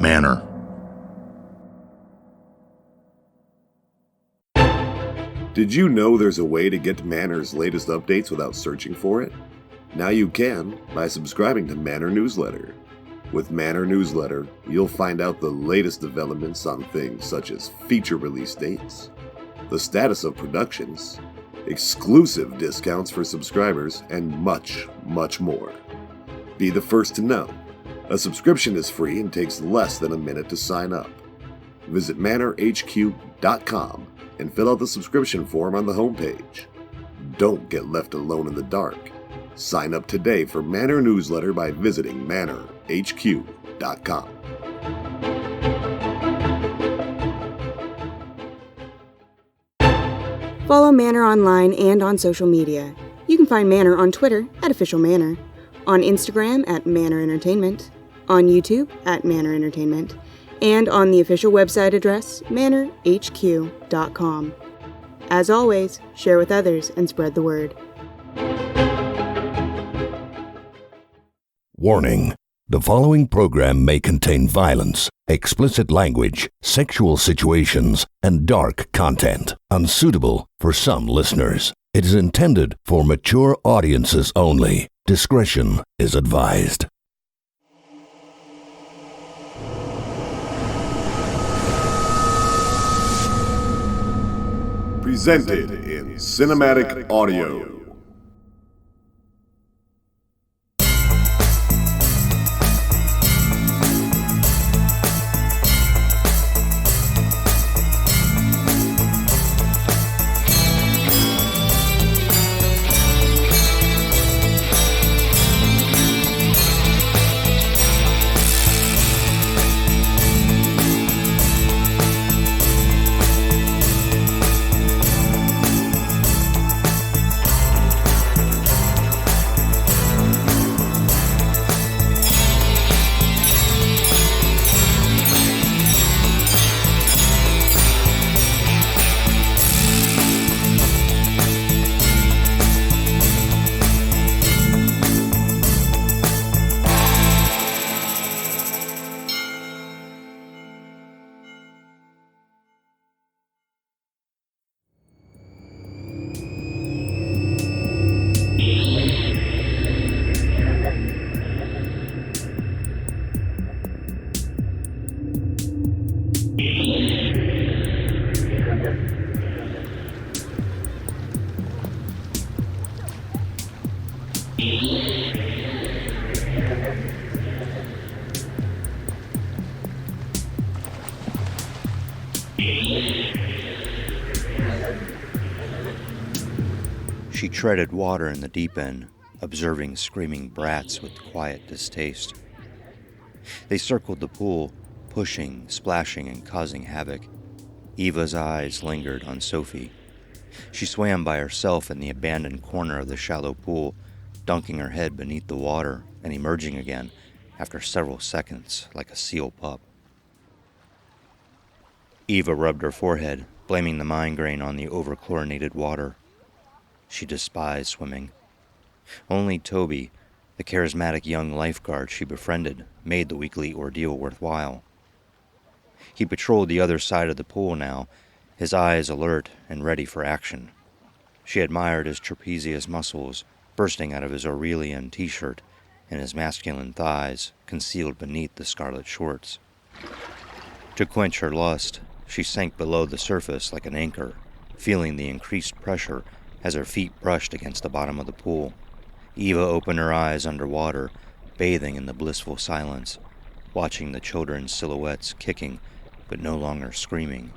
Manor. Did you know there's a way to get Manor's latest updates without searching for it? Now you can by subscribing to Manor Newsletter. With Manor Newsletter, you'll find out the latest developments on things such as feature release dates, the status of productions, exclusive discounts for subscribers, and much, much more. Be the first to know. A subscription is free and takes less than a minute to sign up. Visit manorhq.com and fill out the subscription form on the homepage. Don't get left alone in the dark. Sign up today for Manor Newsletter by visiting manorhq.com. Follow Manor online and on social media. You can find Manor on Twitter at Official Manor, on Instagram at Manor Entertainment, on YouTube at Manor Entertainment, and on the official website address, manorhq.com. As always, share with others and spread the word. Warning. The following program may contain violence, explicit language, sexual situations, and dark content, unsuitable for some listeners. It is intended for mature audiences only. Discretion is advised. Presented in cinematic audio. She treaded water in the deep end, observing screaming brats with quiet distaste. They circled the pool, pushing, splashing, and causing havoc. Eva's eyes lingered on Sophie. She swam by herself in the abandoned corner of the shallow pool, dunking her head beneath the water and emerging again after several seconds like a seal pup. Eva rubbed her forehead, blaming the migraine on the over-chlorinated water. She despised swimming. Only Toby, the charismatic young lifeguard she befriended, made the weekly ordeal worthwhile. He patrolled the other side of the pool now, his eyes alert and ready for action. She admired his trapezius muscles bursting out of his Aurelian t-shirt and his masculine thighs concealed beneath the scarlet shorts. To quench her lust, she sank below the surface like an anchor, feeling the increased pressure as her feet brushed against the bottom of the pool. Eva opened her eyes underwater, bathing in the blissful silence, watching the children's silhouettes kicking, but no longer screaming.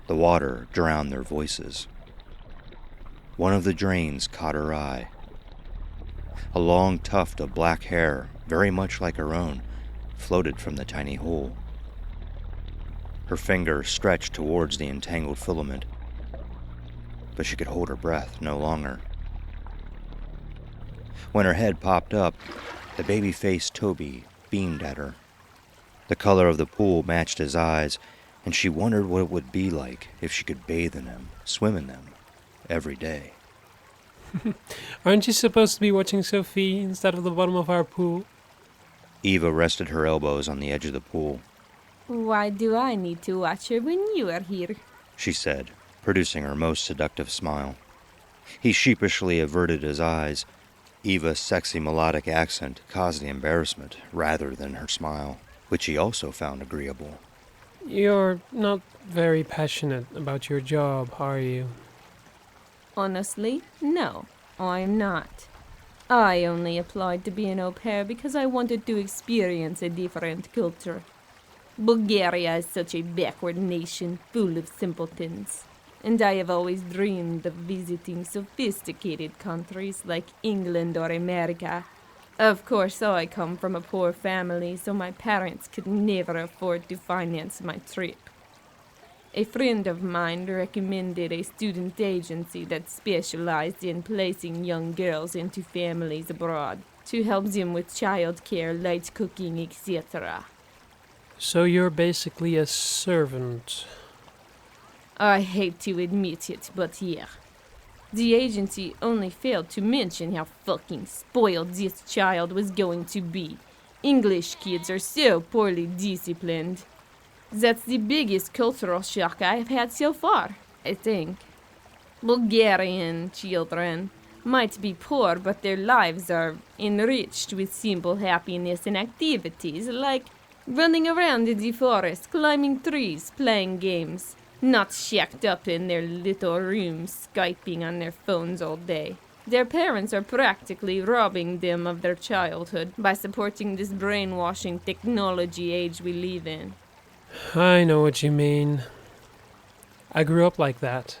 The water drowned their voices. One of the drains caught her eye. A long tuft of black hair, very much like her own, floated from the tiny hole. Her finger stretched towards the entangled filament, but she could hold her breath no longer. When her head popped up, the baby-faced Toby beamed at her. The color of the pool matched his eyes, and she wondered what it would be like if she could bathe in them, swim in them, every day. Aren't you supposed to be watching Sophie instead of the bottom of our pool? Eva rested her elbows on the edge of the pool. Why do I need to watch her when you are here? She said, producing her most seductive smile. He sheepishly averted his eyes. Eva's sexy melodic accent caused the embarrassment rather than her smile, which he also found agreeable. You're not very passionate about your job, are you? Honestly, no, I'm not. I only applied to be an au pair because I wanted to experience a different culture. Bulgaria is such a backward nation full of simpletons, and I have always dreamed of visiting sophisticated countries like England or America. Of course, I come from a poor family, so my parents could never afford to finance my trip. A friend of mine recommended a student agency that specialized in placing young girls into families abroad to help them with childcare, light cooking, etc. So you're basically a servant. I hate to admit it, but yeah. The agency only failed to mention how fucking spoiled this child was going to be. English kids are so poorly disciplined. That's the biggest cultural shock I've had so far, I think. Bulgarian children might be poor, but their lives are enriched with simple happiness and activities like running around in the forest, climbing trees, playing games. Not shacked up in their little rooms, Skyping on their phones all day. Their parents are practically robbing them of their childhood by supporting this brainwashing technology age we live in. I know what you mean. I grew up like that.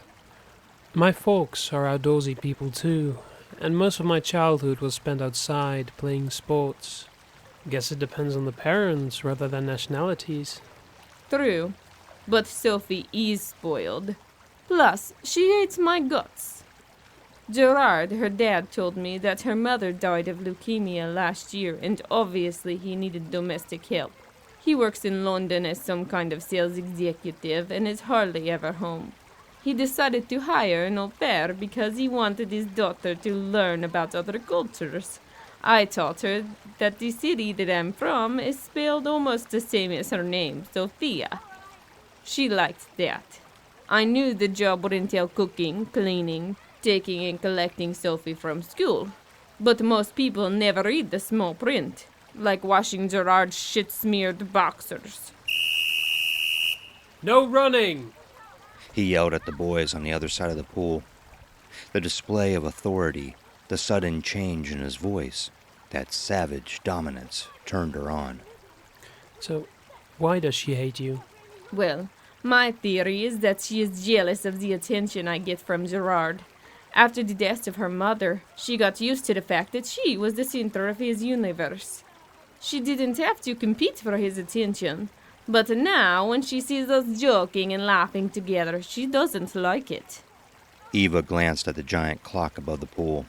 My folks are outdoorsy people too, and most of my childhood was spent outside playing sports. Guess it depends on the parents rather than nationalities. True, but Sophie is spoiled. Plus, she hates my guts. Gerard, her dad, told me that her mother died of leukemia last year, and obviously he needed domestic help. He works in London as some kind of sales executive and is hardly ever home. He decided to hire an au pair because he wanted his daughter to learn about other cultures. I taught her that the city that I'm from is spelled almost the same as her name, Sophia. She liked that. I knew the job would entail cooking, cleaning, taking and collecting Sophie from school. But most people never read the small print. Like washing Gerard's shit-smeared boxers. No running! He yelled at the boys on the other side of the pool. The display of authority, the sudden change in his voice, that savage dominance turned her on. So, why does she hate you? Well, my theory is that she is jealous of the attention I get from Gerard. After the death of her mother, she got used to the fact that she was the center of his universe. She didn't have to compete for his attention, but now when she sees us joking and laughing together, she doesn't like it. Eva glanced at the giant clock above the pool.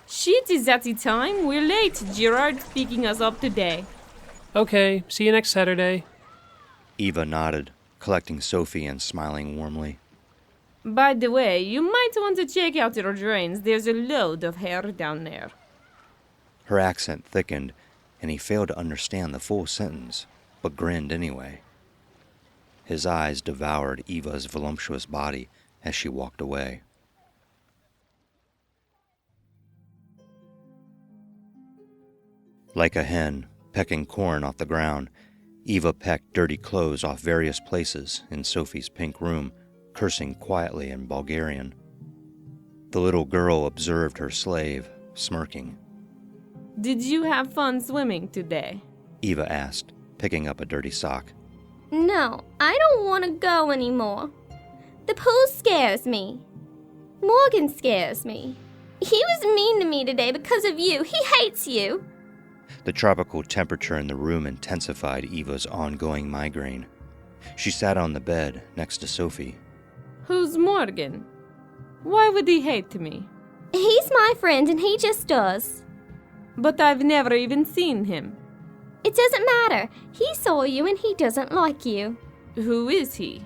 Shit, is that the time? We're late. Gerard's picking us up today. Okay, see you next Saturday. Eva nodded, collecting Sophie and smiling warmly. By the way, you might want to check out your drains. There's a load of hair down there. Her accent thickened, and he failed to understand the full sentence, but grinned anyway. His eyes devoured Eva's voluptuous body as she walked away. Like a hen pecking corn off the ground, Eva pecked dirty clothes off various places in Sophie's pink room, cursing quietly in Bulgarian. The little girl observed her slave, smirking. Did you have fun swimming today? Eva asked, picking up a dirty sock. No, I don't want to go anymore. The pool scares me. Morgan scares me. He was mean to me today because of you. He hates you. The tropical temperature in the room intensified Eva's ongoing migraine. She sat on the bed next to Sophie. Who's Morgan? Why would he hate me? He's my friend and he just does. But I've never even seen him. It doesn't matter. He saw you and he doesn't like you. Who is he?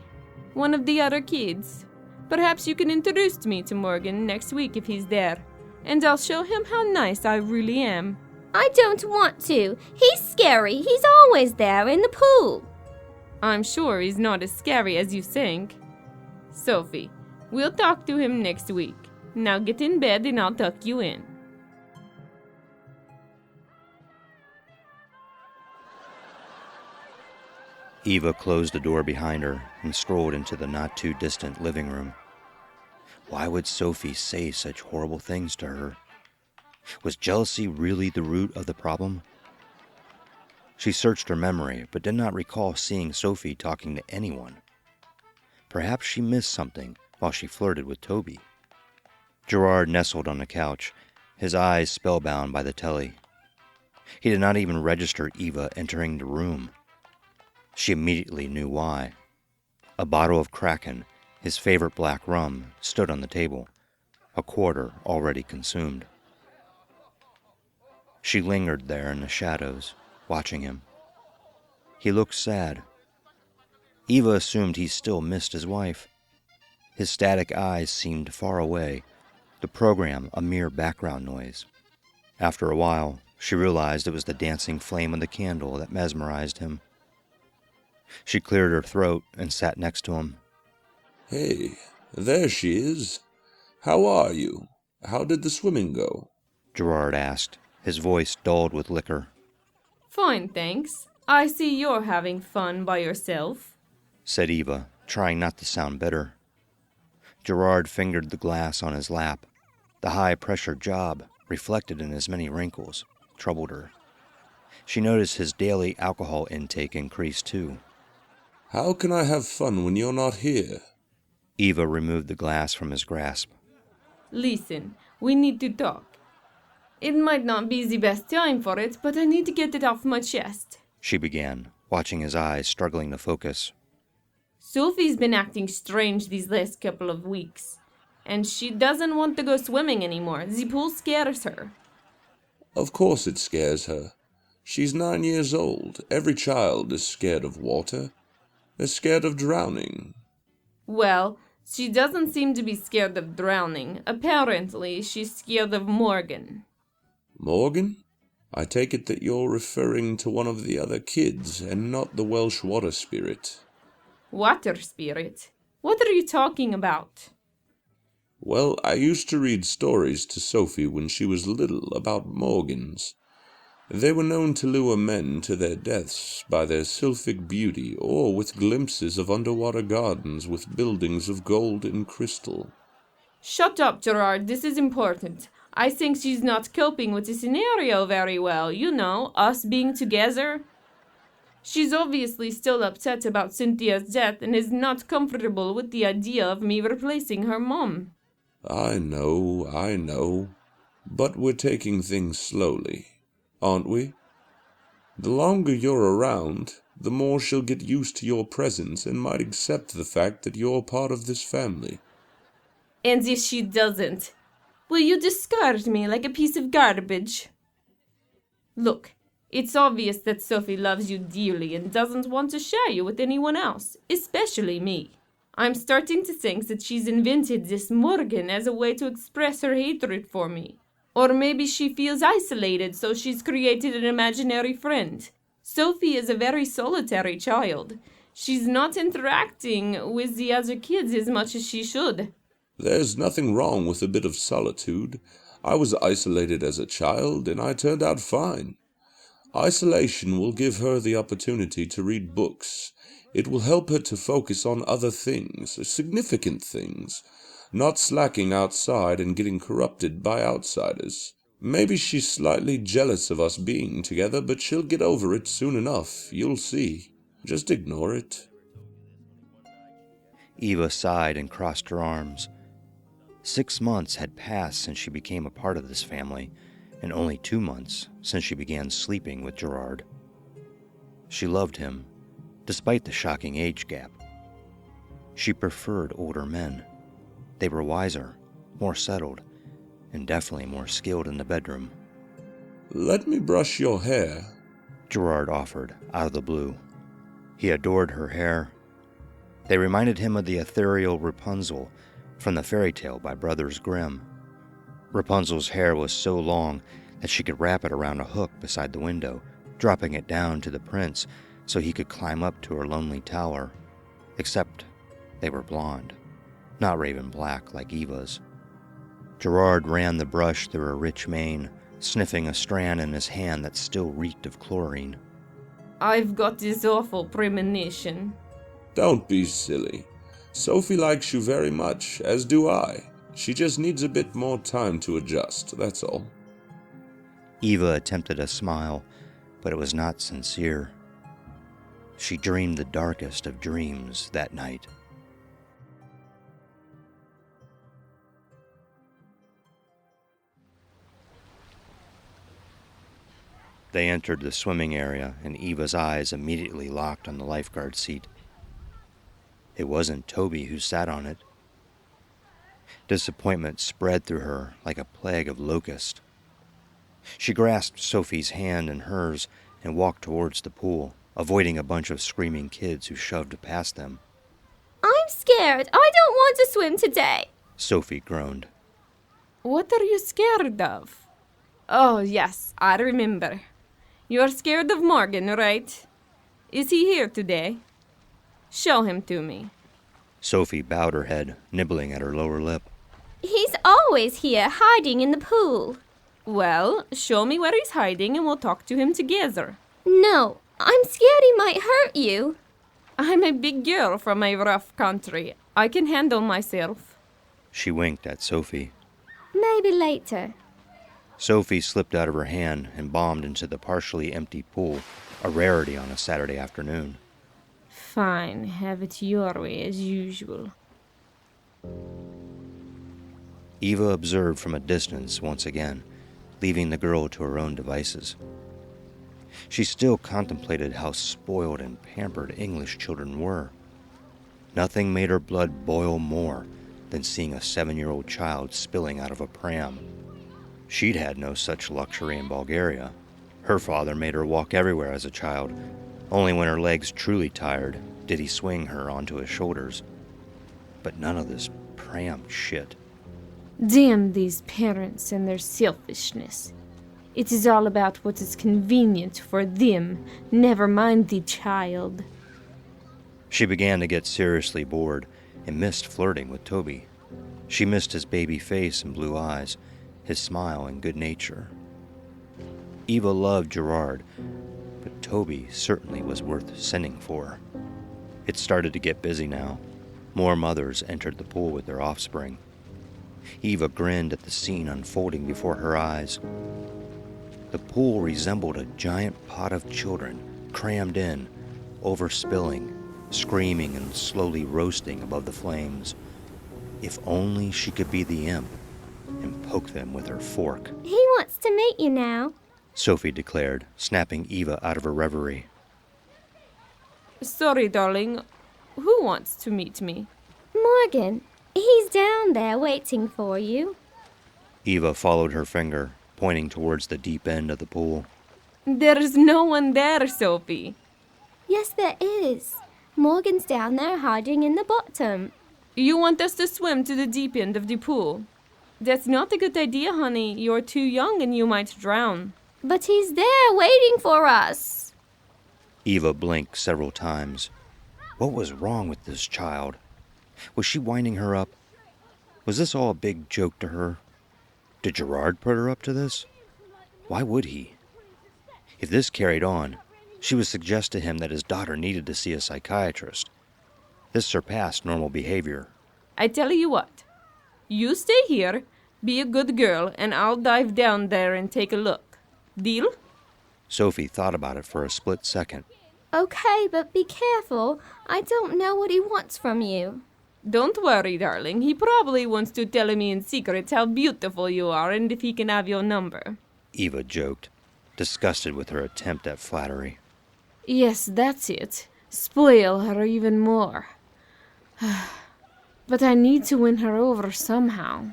One of the other kids? Perhaps you can introduce me to Morgan next week if he's there, and I'll show him how nice I really am. I don't want to. He's scary. He's always there in the pool. I'm sure he's not as scary as you think. Sophie, we'll talk to him next week. Now get in bed and I'll tuck you in. Eva closed the door behind her and strolled into the not-too-distant living room. Why would Sophie say such horrible things to her? Was jealousy really the root of the problem? She searched her memory, but did not recall seeing Sophie talking to anyone. Perhaps she missed something while she flirted with Toby. Gerard nestled on the couch, his eyes spellbound by the telly. He did not even register Eva entering the room. She immediately knew why. A bottle of Kraken, his favorite black rum, stood on the table, a quarter already consumed. She lingered there in the shadows, watching him. He looked sad. Eva assumed he still missed his wife. His static eyes seemed far away, the program a mere background noise. After a while, she realized it was the dancing flame of the candle that mesmerized him. She cleared her throat and sat next to him. Hey, there she is. How are you? How did the swimming go? Gerard asked, his voice dulled with liquor. Fine, thanks. I see you're having fun by yourself, said Eva, trying not to sound bitter. Gerard fingered the glass on his lap. The high-pressure job, reflected in his many wrinkles, troubled her. She noticed his daily alcohol intake increased too. How can I have fun when you're not here? Eva removed the glass from his grasp. Listen, we need to talk. It might not be the best time for it, but I need to get it off my chest, she began, watching his eyes struggling to focus. Sophie's been acting strange these last couple of weeks, and she doesn't want to go swimming anymore. The pool scares her. Of course it scares her. She's 9 years old. Every child is scared of water. They're scared of drowning. Well, she doesn't seem to be scared of drowning. Apparently, she's scared of Morgan. Morgan? I take it that you're referring to one of the other kids, and not the Welsh water spirit. Water spirit? What are you talking about? Well, I used to read stories to Sophie when she was little about Morgans. They were known to lure men to their deaths by their sylphic beauty, or with glimpses of underwater gardens with buildings of gold and crystal. Shut up, Gerard. This is important. I think she's not coping with the scenario very well. You know, us being together. She's obviously still upset about Cynthia's death and is not comfortable with the idea of me replacing her mom. I know. But we're taking things slowly, aren't we? The longer you're around, the more she'll get used to your presence and might accept the fact that you're part of this family. And if she doesn't, will you discard me like a piece of garbage? Look, it's obvious that Sophie loves you dearly and doesn't want to share you with anyone else, especially me. I'm starting to think that she's invented this Morgan as a way to express her hatred for me. Or maybe she feels isolated, so she's created an imaginary friend. Sophie is a very solitary child. She's not interacting with the other kids as much as she should. There's nothing wrong with a bit of solitude. I was isolated as a child, and I turned out fine. Isolation will give her the opportunity to read books. It will help her to focus on other things, significant things, not slacking outside and getting corrupted by outsiders. Maybe she's slightly jealous of us being together, but she'll get over it soon enough. You'll see. Just ignore it. Eva sighed and crossed her arms. 6 months had passed since she became a part of this family, and only 2 months since she began sleeping with Gerard. She loved him, despite the shocking age gap. She preferred older men. They were wiser, more settled, and definitely more skilled in the bedroom. Let me brush your hair, Gerard offered, out of the blue. He adored her hair. They reminded him of the ethereal Rapunzel from the fairy tale by Brothers Grimm. Rapunzel's hair was so long that she could wrap it around a hook beside the window, dropping it down to the prince so he could climb up to her lonely tower, except they were blonde, not raven black like Eva's. Gerard ran the brush through her rich mane, sniffing a strand in his hand that still reeked of chlorine. I've got this awful premonition. Don't be silly. Sophie likes you very much, as do I. She just needs a bit more time to adjust, that's all. Eva attempted a smile, but it was not sincere. She dreamed the darkest of dreams that night. They entered the swimming area, and Eva's eyes immediately locked on the lifeguard seat. It wasn't Toby who sat on it. Disappointment spread through her like a plague of locusts. She grasped Sophie's hand in hers and walked towards the pool, avoiding a bunch of screaming kids who shoved past them. I'm scared. I don't want to swim today. Sophie groaned. What are you scared of? Oh, yes, I remember. You're scared of Morgan, right? Is he here today? Show him to me. Sophie bowed her head, nibbling at her lower lip. He's always here, hiding in the pool. Well, show me where he's hiding and we'll talk to him together. No, I'm scared he might hurt you. I'm a big girl from a rough country. I can handle myself. She winked at Sophie. Maybe later. Sophie slipped out of her hand and bombed into the partially empty pool, a rarity on a Saturday afternoon. Fine, have it your way as usual. Eva observed from a distance once again, leaving the girl to her own devices. She still contemplated how spoiled and pampered English children were. Nothing made her blood boil more than seeing a 7-year-old child spilling out of a pram. She'd had no such luxury in Bulgaria. Her father made her walk everywhere as a child. Only when her legs truly tired did he swing her onto his shoulders. But none of this pram shit. Damn these parents and their selfishness. It is all about what is convenient for them, never mind the child. She began to get seriously bored and missed flirting with Toby. She missed his baby face and blue eyes, his smile and good nature. Eva loved Gerard, but Toby certainly was worth sinning for. It started to get busy now. More mothers entered the pool with their offspring. Eva grinned at the scene unfolding before her eyes. The pool resembled a giant pot of children, crammed in, overspilling, screaming and slowly roasting above the flames. If only she could be the imp and poke them with her fork. He wants to meet you now, Sophie declared, snapping Eva out of her reverie. Sorry, darling. Who wants to meet me? Morgan. He's down there waiting for you. Eva followed her finger, pointing towards the deep end of the pool. There's no one there, Sophie. Yes, there is. Morgan's down there hiding in the bottom. You want us to swim to the deep end of the pool? That's not a good idea, honey. You're too young and you might drown. But he's there waiting for us. Eva blinked several times. What was wrong with this child? Was she winding her up? Was this all a big joke to her? Did Gerard put her up to this? Why would he? If this carried on, she would suggest to him that his daughter needed to see a psychiatrist. This surpassed normal behavior. I tell you what. You stay here, be a good girl, and I'll dive down there and take a look. Deal? Sophie thought about it for a split second. Okay, but be careful. I don't know what he wants from you. Don't worry, darling. He probably wants to tell me in secret how beautiful you are and if he can have your number. Eva joked, disgusted with her attempt at flattery. Yes, that's it. Spoil her even more. But I need to win her over somehow.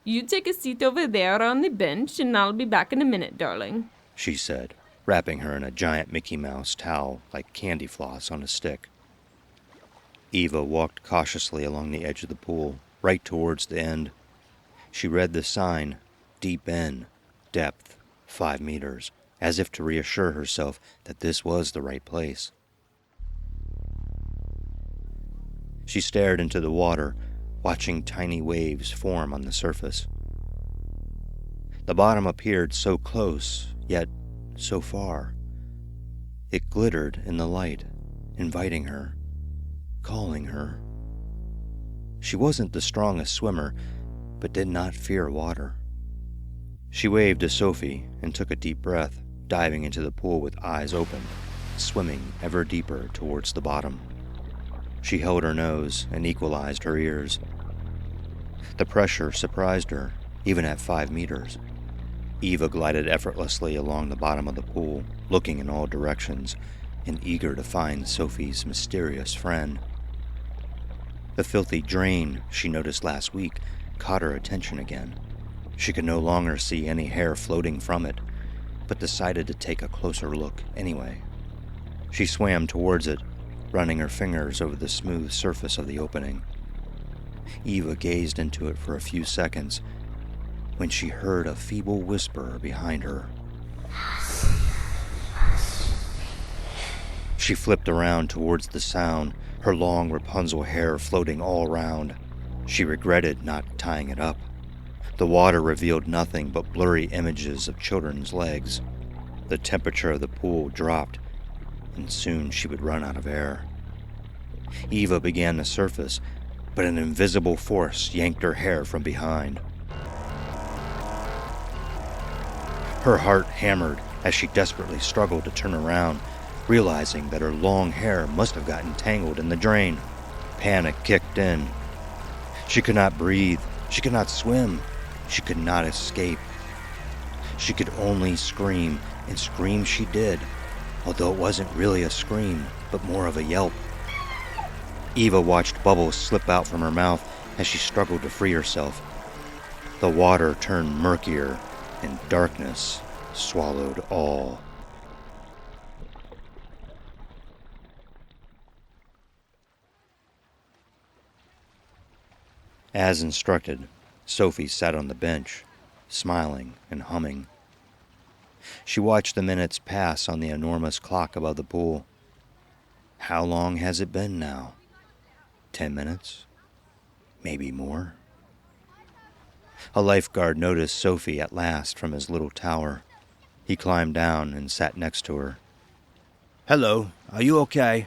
You take a seat over there on the bench and I'll be back in a minute, darling, she said, wrapping her in a giant Mickey Mouse towel like candy floss on a stick. Eva walked cautiously along the edge of the pool, right towards the end. She read the sign, deep end, depth, 5 meters. as if to reassure herself that this was the right place. She stared into the water, watching tiny waves form on the surface. The bottom appeared so close, yet so far. It glittered in the light, inviting her, calling her. She wasn't the strongest swimmer, but did not fear water. She waved to Sophie and took a deep breath, diving into the pool with eyes open, swimming ever deeper towards the bottom. She held her nose and equalized her ears. The pressure surprised her, even at 5 meters. Eva glided effortlessly along the bottom of the pool, looking in all directions and eager to find Sophie's mysterious friend. The filthy drain she noticed last week caught her attention again. She could no longer see any hair floating from it, but decided to take a closer look anyway. She swam towards it, running her fingers over the smooth surface of the opening. Eva gazed into it for a few seconds when she heard a feeble whisper behind her. She flipped around towards the sound, her long Rapunzel hair floating all around. She regretted not tying it up. The water revealed nothing but blurry images of children's legs. The temperature of the pool dropped, and soon she would run out of air. Eva began to surface, but an invisible force yanked her hair from behind. Her heart hammered as she desperately struggled to turn around, realizing that her long hair must have gotten tangled in the drain. Panic kicked in. She could not breathe. She could not swim. She could not escape. She could only scream, and scream she did, although it wasn't really a scream, but more of a yelp. Eva watched bubbles slip out from her mouth as she struggled to free herself. The water turned murkier, and darkness swallowed all. As instructed, Sophie sat on the bench, smiling and humming. She watched the minutes pass on the enormous clock above the pool. How long has it been now? 10 minutes? Maybe more? A lifeguard noticed Sophie at last from his little tower. He climbed down and sat next to her. "Hello, are you okay?"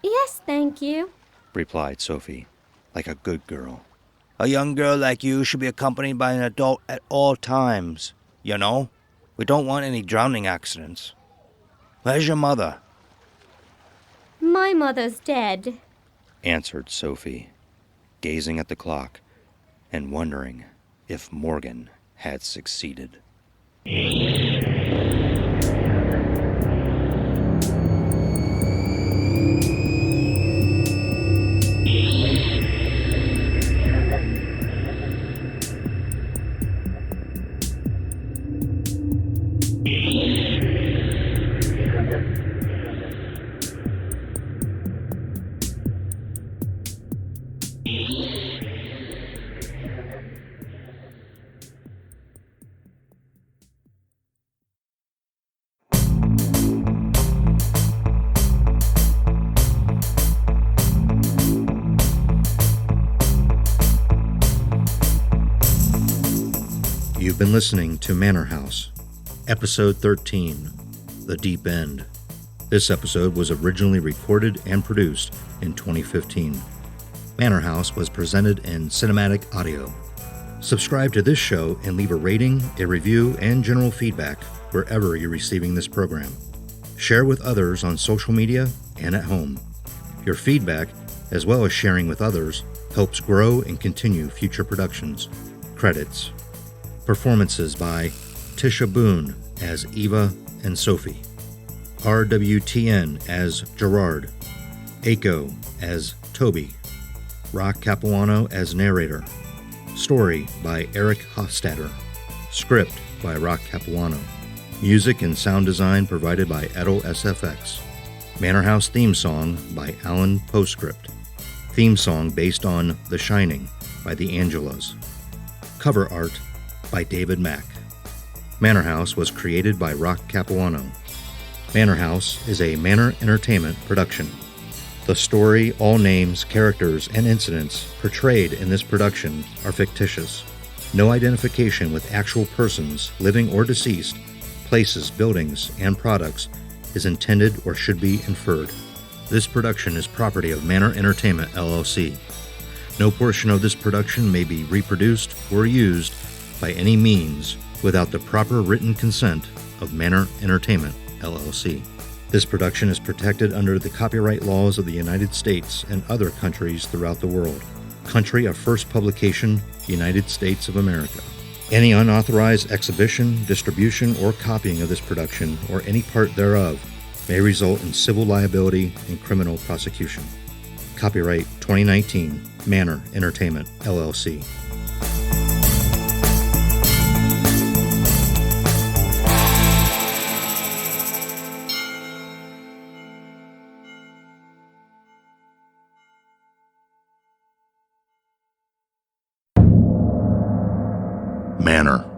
Yes, thank you. replied Sophie, like a good girl. "A young girl like you should be accompanied by an adult at all times. You know, we don't want any drowning accidents. Where's your mother?" My mother's dead. Answered Sophie, gazing at the clock and wondering if Morgan had succeeded. You've been listening to Manor House, Episode 13, The Deep End. This episode was originally recorded and produced in 2015. Manor House was presented in cinematic audio. Subscribe to this show and leave a rating, a review, and general feedback wherever you're receiving this program. Share with others on social media and at home. Your feedback, as well as sharing with others, helps grow and continue future productions. Credits. Performances by Tisha Boone as Eva and Sophie, RWTN as Gerard, Aiko as Toby, Rock Capuano as narrator. Story by Eric Hofstadter. Script by Rock Capuano. Music and sound design provided by Edel SFX. Manor House theme song by Alan Postscript. Theme song based on The Shining by the Angelas. Cover art by David Mack. Manor House was created by Rock Capuano. Manor House is a Manor Entertainment production. The story, all names, characters, and incidents portrayed in this production are fictitious. No identification with actual persons, living or deceased, places, buildings, and products is intended or should be inferred. This production is property of Manor Entertainment, LLC. No portion of this production may be reproduced or used by any means without the proper written consent of Manor Entertainment, LLC. This production is protected under the copyright laws of the United States and other countries throughout the world. Country of first publication, United States of America. Any unauthorized exhibition, distribution, or copying of this production, or any part thereof, may result in civil liability and criminal prosecution. Copyright 2019, Manor Entertainment, LLC. Manor.